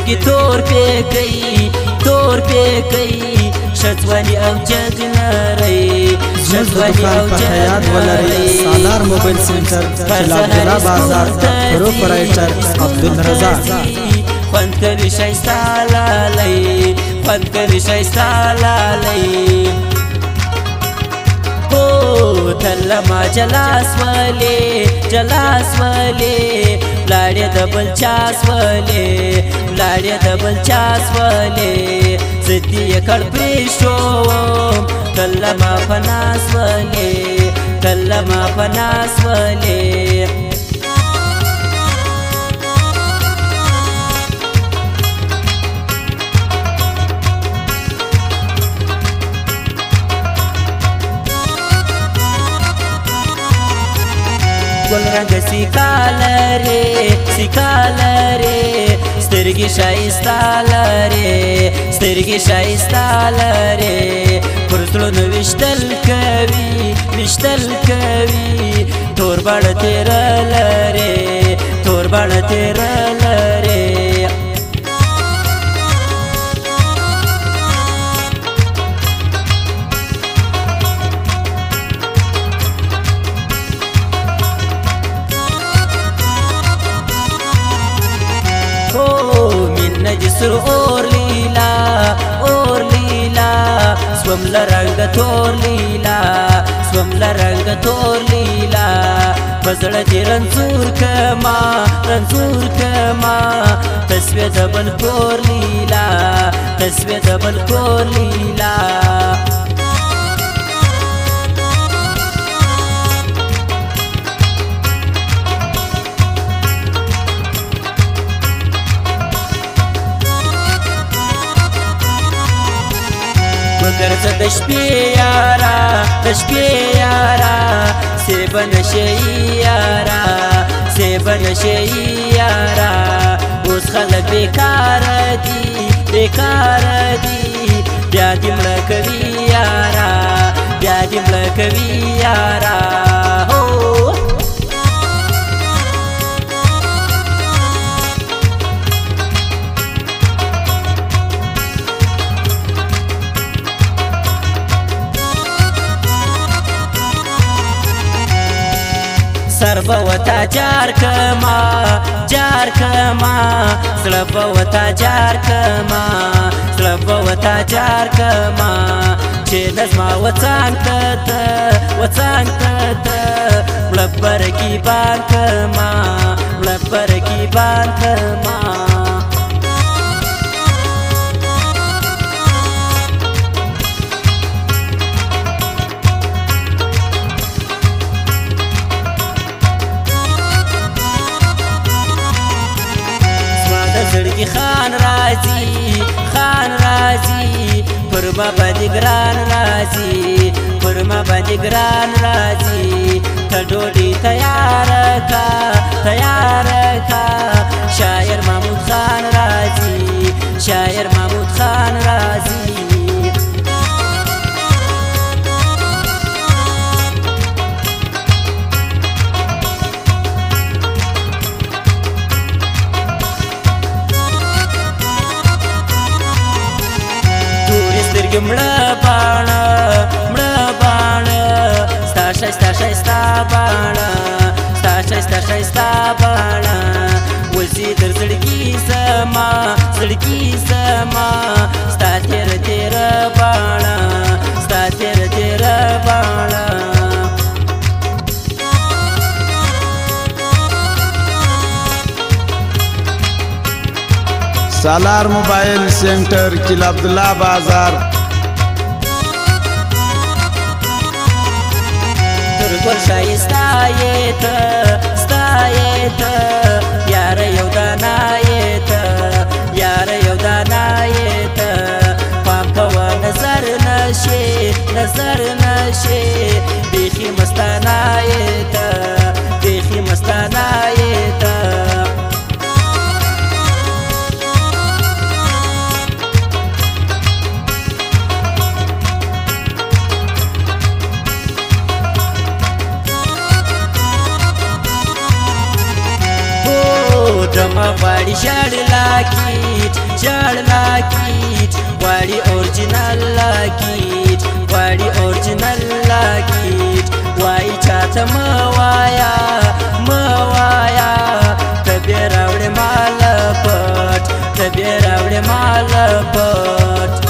سترګې تور پېکۍ شځواني او جګنرۍ شځواني او جګنرۍ سالار موبایل سنټر عبدالله بازار پروپرایټر عبدالرزاق خوند کوي ښایسته لالی خوند کوي ښایسته لالی تلما جلاس ولې لاړې د بل چاس ولې زه دې یې کړ پرېښوم تلما په ناس ولې ګل رنګ سیکا لرې سترګې ښایسته لرې پر زړونو ویشتل کوي تور بڼه تېره لرې جسر اور لیلا سوم لرنګ تور لیلا پزړه دې رنځور کما تسویه د بل کور لیلا مگر زه د شپې یارا سیب نشي یارا اوس خلک بیکاره دي بیا دې مړه کوي یارا سر به وتا جار کما زړه به وتا جار کما چې نظما وڅانګ ته مړه برګیبان کما زړګي خان راځي پر ما باندې ګران راځي ته ډوډۍ تیار کا شاعر محمود خان راځي مړه باڼه ستا ښایسته باڼه وځي در زړګي زما ستا تېره باڼه سالار موبایل سنټر کلا عبدالله بازار ګل ښایسته یې ته یاره یو دانا یې ته پام کوه نظر نشي بیخي مستانه یې ته ډرامه غواړي ژړ لاکیټ جړ لاکیټ غواړي اورجینل لاکیټ غواړي اورجینل لاکیټ وای چاته موایا موایا تبه راوړې مال پټ تبه راوړې مال پټ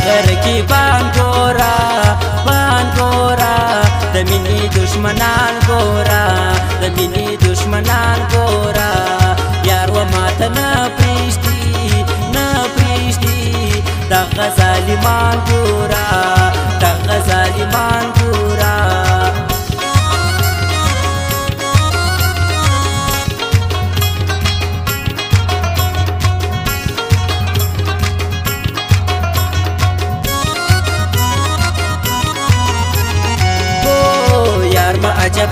غر کی بانګورا بانګورا د مینې دشمنان ګورا د مینې دشمنان ګورا یار و ماته نه پریشتي نه پریشتي دغه ظالمان ګورا دغه ظالمان ګورا عجب